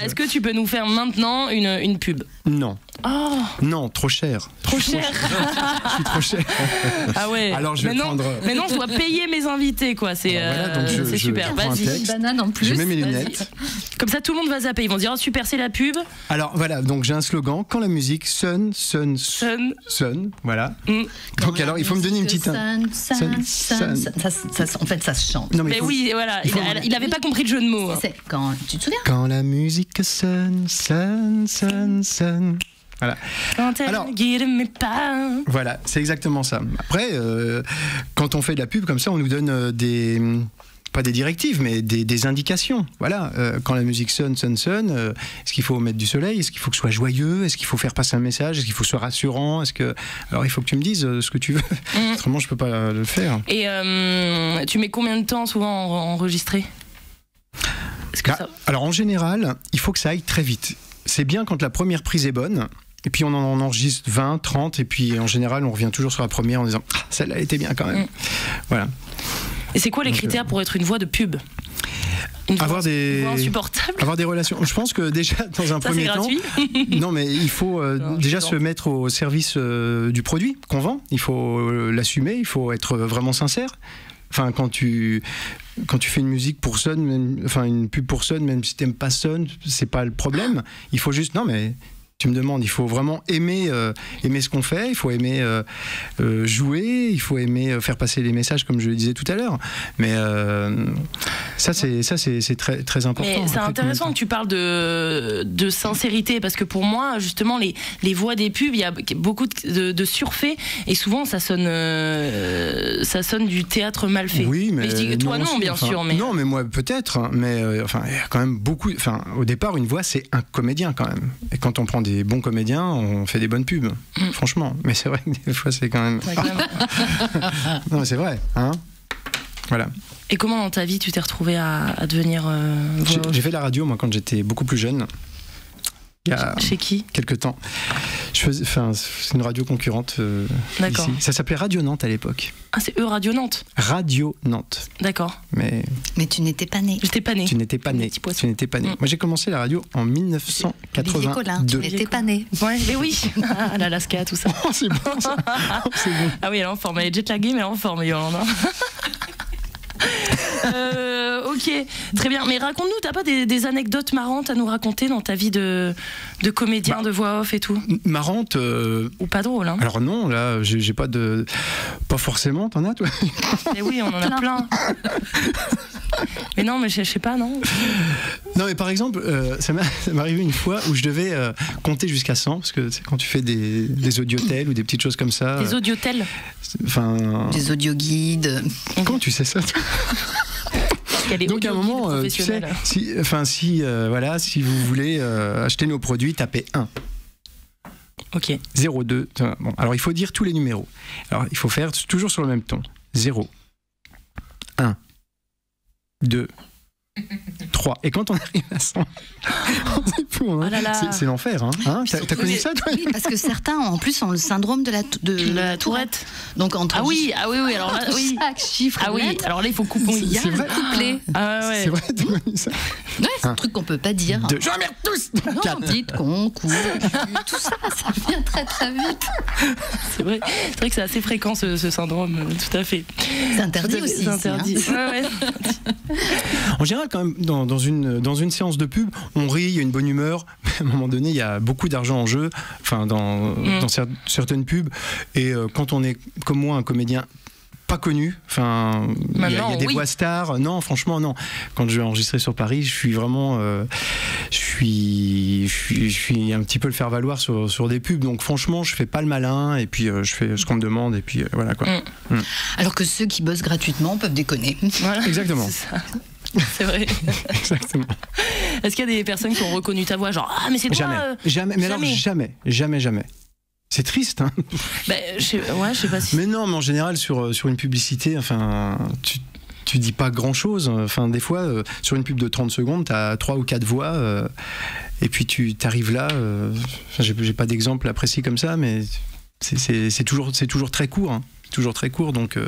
Est-ce que tu peux nous faire maintenant une pub? Non. Oh. Non, trop cher. Trop cher. Je suis trop cher. Ah ouais. Alors je vais prendre. Maintenant, je dois payer mes invités, quoi. C'est super. Vas-y. Une banane en plus. Je mets mes lunettes. Comme ça, tout le monde va zapper. Ils vont dire, oh, super, c'est la pub. Alors voilà, donc j'ai un slogan. Quand la musique sonne. Voilà. Donc alors, il faut me donner une petite. En fait, ça se chante. Non, mais oui, voilà. Il n'avait pas compris le jeu de mots. Quand tu te souviens? Quand la musique sonne. Voilà. Alors, voilà, c'est exactement ça. Après, quand on fait de la pub comme ça, on nous donne pas des directives, mais des indications. Voilà, quand la musique sonne, est-ce qu'il faut mettre du soleil? Est-ce qu'il faut que ce soit joyeux? Est-ce qu'il faut faire passer un message? Est-ce qu'il faut que ce soit rassurant? Alors, il faut que tu me dises ce que tu veux. Autrement, je peux pas le faire. Et tu mets combien de temps souvent à enregistrer? Alors, en général, il faut que ça aille très vite. C'est bien quand la première prise est bonne. Et puis on en enregistre 20, 30, et puis en général on revient toujours sur la première en disant celle-là était bien quand même. Voilà. Et c'est quoi les critères pour être une voix de pub? Une voix insupportable. Avoir des relations. Je pense que déjà dans un premier temps, non mais il faut déjà se mettre au service du produit qu'on vend. Il faut l'assumer, il faut être vraiment sincère. Enfin, quand tu fais une musique pour Sun, une pub pour Sun, même si t'aimes pas Sun, c'est pas le problème. Il faut juste, non mais tu me demandes, il faut vraiment aimer ce qu'on fait, il faut aimer jouer, il faut aimer faire passer les messages comme je le disais tout à l'heure. Mais ça c'est très très important. Mais c'est intéressant que tu parles de sincérité, parce que pour moi justement les voix des pubs, il y a beaucoup de surfaits et souvent ça sonne du théâtre mal fait. Oui, mais je dis toi non, bien sûr. Mais non, mais moi peut-être. Mais il y a quand même beaucoup. Au départ, une voix c'est un comédien quand même. Et quand on prend des bons comédiens, on fait des bonnes pubs, franchement. Mais c'est vrai que des fois, c'est quand même... non, mais c'est vrai, hein. Voilà. Et comment dans ta vie tu t'es retrouvé à devenir... J'ai fait de la radio, moi, quand j'étais beaucoup plus jeune. Chez qui? Quelques temps. C'est une radio concurrente ici. Ça s'appelait Radio Nantes à l'époque. Ah, c'est Radio Nantes. Radio Nantes. D'accord. Mais tu n'étais pas né. J'étais pas né. Tu n'étais pas né. Tu n'étais pas né. Moi, j'ai commencé la radio en 1982. Colin, tu n'étais pas né. Ouais, mais oui. L'Alaska, tout ça. Oh, c'est bon, ça. Oh, c'est bon. Ah oui, elle est en forme. Elle est jet-laguée, mais elle est en forme, Yolande. Ok, très bien. Mais raconte-nous, t'as pas des anecdotes marrantes à nous raconter dans ta vie de comédien, de voix off et tout? Marrantes ou pas drôle, hein? Alors non, là, j'ai pas de... Pas forcément, t'en as, toi? Mais oui, on en a plein. Mais non, mais je sais pas, non? Non, mais par exemple, ça m'est arrivé une fois où je devais compter jusqu'à 100, parce que quand tu fais des audiotels ou des petites choses comme ça... Des audiotels? Des audioguides. Comment tu sais ça, toi? Donc à un moment, tu sais, si vous voulez acheter nos produits, tapez 1. Ok. 0, 2. Bon, alors il faut dire tous les numéros. Alors il faut faire toujours sur le même ton. 0, 1, 2, 3. Et quand on arrive à 100, c'est l'enfer. Hein, t'as connu ça, toi? Oui, parce que certains, en plus, ont le syndrome de la tourette. Donc ah oui. Alors là, oui. Chaque chiffre. Ah oui. Alors là, il faut coupler. C'est vrai. Ah ouais. C'est vrai, t'as connu ça? Ouais, c'est un truc qu'on peut pas dire. Je emmerde tous. Non, dites con, cou, tout ça vient très très vite. C'est vrai que c'est assez fréquent ce syndrome, tout à fait. C'est interdit aussi. C'est interdit. Ouais. En général, quand même, dans une séance de pub, on rit, il y a une bonne humeur. Mais à un moment donné, il y a beaucoup d'argent en jeu, dans certaines pubs. Et quand on est, comme moi, un comédien pas connu, il y a des voix stars. Non, franchement, non. Quand je vais enregistrer sur Paris, je suis vraiment... je suis un petit peu le faire-valoir sur des pubs. Donc franchement, je fais pas le malin. Et puis, je fais ce qu'on me demande. Et puis, voilà, quoi. Alors que ceux qui bossent gratuitement peuvent déconner. Voilà, exactement. C'est ça. C'est vrai. Exactement. Est-ce qu'il y a des personnes qui ont reconnu ta voix, genre mais c'est toi? Jamais. Mais alors jamais. C'est triste, hein. Je sais pas si. Mais non, mais en général sur une publicité, tu dis pas grand chose. Des fois, sur une pub de 30 secondes, t'as 3 ou 4 voix, et puis tu t'arrives là. J'ai pas d'exemple précis comme ça, mais c'est toujours très court. Hein. Toujours très court, donc.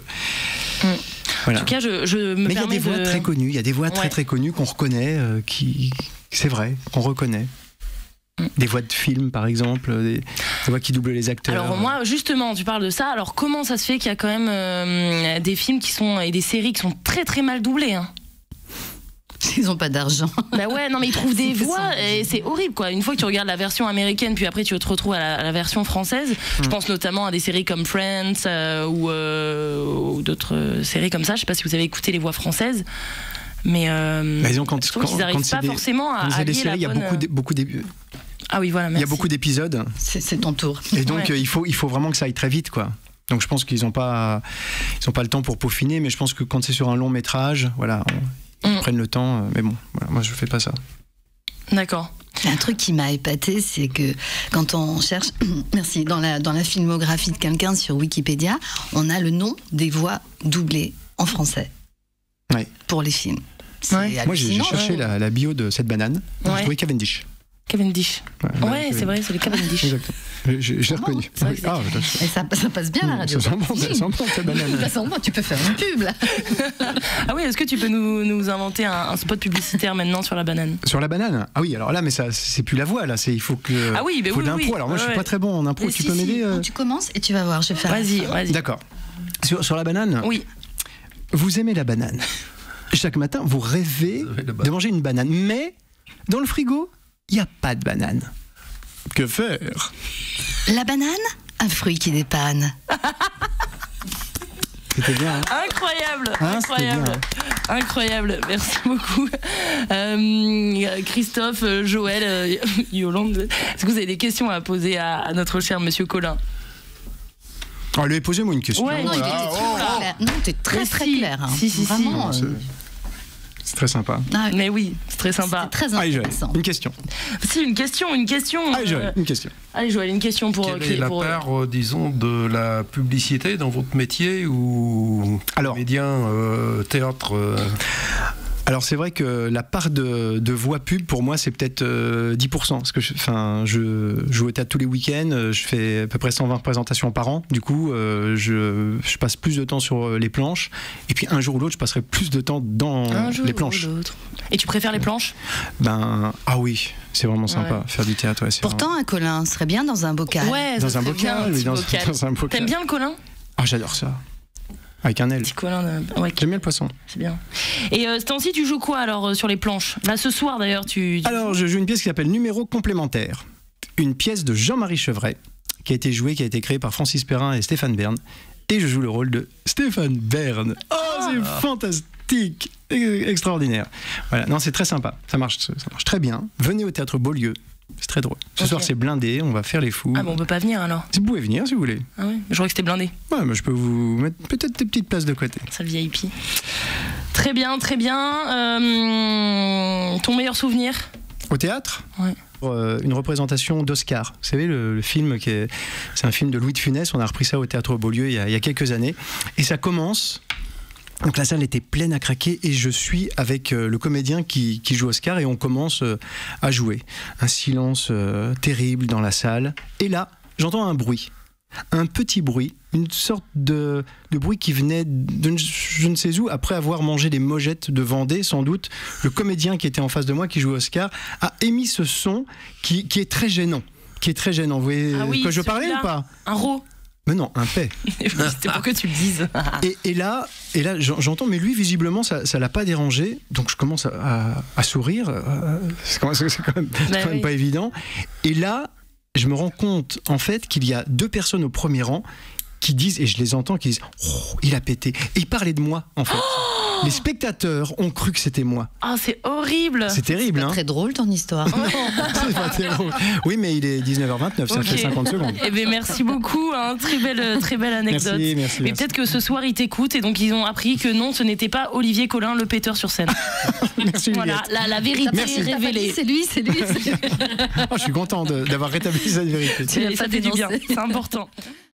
Voilà. En tout cas, je me mais il y a permets des voix très connues, il y a des voix très très connues qu'on reconnaît, qui c'est vrai, qu'on reconnaît. Des voix de films, par exemple, des voix qui doublent les acteurs. Alors moi, justement, tu parles de ça. Alors comment ça se fait qu'il y a quand même des films et des séries qui sont très très mal doublés, hein? Ils n'ont pas d'argent. Bah ouais, non mais ils trouvent des voix et c'est horrible quoi. Une fois que tu regardes la version américaine, puis après tu te retrouves à la version française. Je pense notamment à des séries comme Friends ou d'autres séries comme ça. Je sais pas si vous avez écouté les voix françaises. Mais je trouve qu'ils n'arrivent pas forcément à allier séries, il y a beaucoup Ah oui, voilà, merci. Il y a beaucoup d'épisodes. C'est ton tour. Et donc il faut vraiment que ça aille très vite quoi. Donc je pense qu'ils n'ont pas le temps pour peaufiner, mais je pense que quand c'est sur un long métrage, voilà, ils prennent le temps. Mais bon, voilà, moi je fais pas ça. D'accord. Un truc qui m'a épaté, c'est que quand on cherche, merci, dans la filmographie de quelqu'un sur Wikipédia, on a le nom des voix doublées en français pour les films. Moi j'ai cherché la bio de cette banane. J'ai trouvé Cavendish. Cavendish. Ouais, c'est vrai, c'est les Cavendish. Exactement. J'ai reconnu. Et ça passe bien la radio. Ça sent bon cette banane. Ça sent bon, tu peux faire une pub là. Ah oui, est-ce que tu peux nous inventer un spot publicitaire maintenant sur la banane? Sur la banane? Ah oui, alors là, mais ça, c'est plus la voix là, il faut que. Ah oui, mais faut de l'impro. Alors moi, je suis pas très bon en impro. Tu peux m'aider? Tu commences et tu vas voir, je vais faire. Vas-y. D'accord. Sur la banane? Oui. Vous aimez la banane? Chaque matin, vous rêvez de manger une banane, mais dans le frigo, il n'y a pas de banane. Que faire? La banane, un fruit qui dépanne. C'était bien. Hein? Incroyable, incroyable. Bien, hein. Incroyable. Merci beaucoup. Christophe, Joël, Yolande, est-ce que vous avez des questions à poser à notre cher monsieur Collin? Allez, posez-moi une question. Ouais, non, il était très clair. Non, t'es très clair. Hein. Si, vraiment. C'est très sympa. Mais oui, c'est très sympa. C'est très intéressant. Allez, une question. Si, une question. Allez, Joël, une question. Allez, Joël, une question pour... Quelle est la part, disons, de la publicité dans votre métier ou comédien, théâtre Alors c'est vrai que la part de voix pub pour moi c'est peut-être 10%, parce que je joue au théâtre tous les week-ends, je fais à peu près 120 représentations par an, du coup je passe plus de temps sur les planches, et puis un jour ou l'autre je passerai plus de temps dans les planches. Et tu préfères les planches? Ah oui, c'est vraiment sympa, faire du théâtre. Pourtant un Collin serait bien dans un bocal. Ouais, dans un bocal, oui, dans un bocal. T'aimes bien le Collin? Ah, j'adore ça. Avec un L. Petit Collin J'aime bien le poisson. C'est bien. Et ce temps-ci, tu joues quoi alors sur les planches? Là, ce soir d'ailleurs, Alors, je joue une pièce qui s'appelle Numéro complémentaire. Une pièce de Jean-Marie Chevret, qui a été créée par Francis Perrin et Stéphane Bern. Et je joue le rôle de Stéphane Bern. Oh, c'est fantastique! Extraordinaire. Voilà, non, c'est très sympa. Ça marche très bien. Venez au théâtre Beaulieu. C'est très drôle. Ce soir, c'est blindé, on va faire les fous. Ah bon, on peut pas venir alors? Vous pouvez venir si vous voulez. Ah ouais? Je crois que c'était blindé. Ouais, mais je peux vous mettre peut-être des petites places de côté. Ça, le VIP. Très bien, très bien. Ton meilleur souvenir? Au théâtre? Ouais. Une représentation d'Oscar. Vous savez, le film, c'est un film de Louis de Funès. On a repris ça au théâtre Beaulieu il y a quelques années. Et ça commence... Donc la salle était pleine à craquer et je suis avec le comédien qui joue Oscar et on commence à jouer. Un silence terrible dans la salle. Et là, j'entends un bruit. Un petit bruit, une sorte de bruit qui venait de je ne sais où, après avoir mangé des mojettes de Vendée, sans doute. Le comédien qui était en face de moi, qui joue Oscar, a émis ce son qui est très gênant. Vous voyez de quoi je parlais ou pas? Un rot. Mais non, un paix. C'était pour que tu le dises. et là j'entends, mais lui, visiblement, ça l'a pas dérangé. Donc je commence à sourire. C'est quand même pas évident. Et là, je me rends compte, en fait, qu'il y a 2 personnes au premier rang qui disent, et je les entends, qui disent « Oh, il a pété ». Et ils parlaient de moi, en fait. Les spectateurs ont cru que c'était moi. Ah, c'est horrible. C'est terrible, c'est pas très drôle ton histoire. Non, c'est pas très drôle. Oui, mais il est 19h29, ça fait 50 secondes. Eh bien, merci beaucoup, hein. Très belle anecdote. Merci. Mais peut-être que ce soir, ils t'écoutent et donc ils ont appris que non, ce n'était pas Olivier Collin, le péteur sur scène. Merci, voilà, la vérité est révélée. C'est lui. Oh, je suis content d'avoir rétabli cette vérité. Ça fait du bien, c'est important.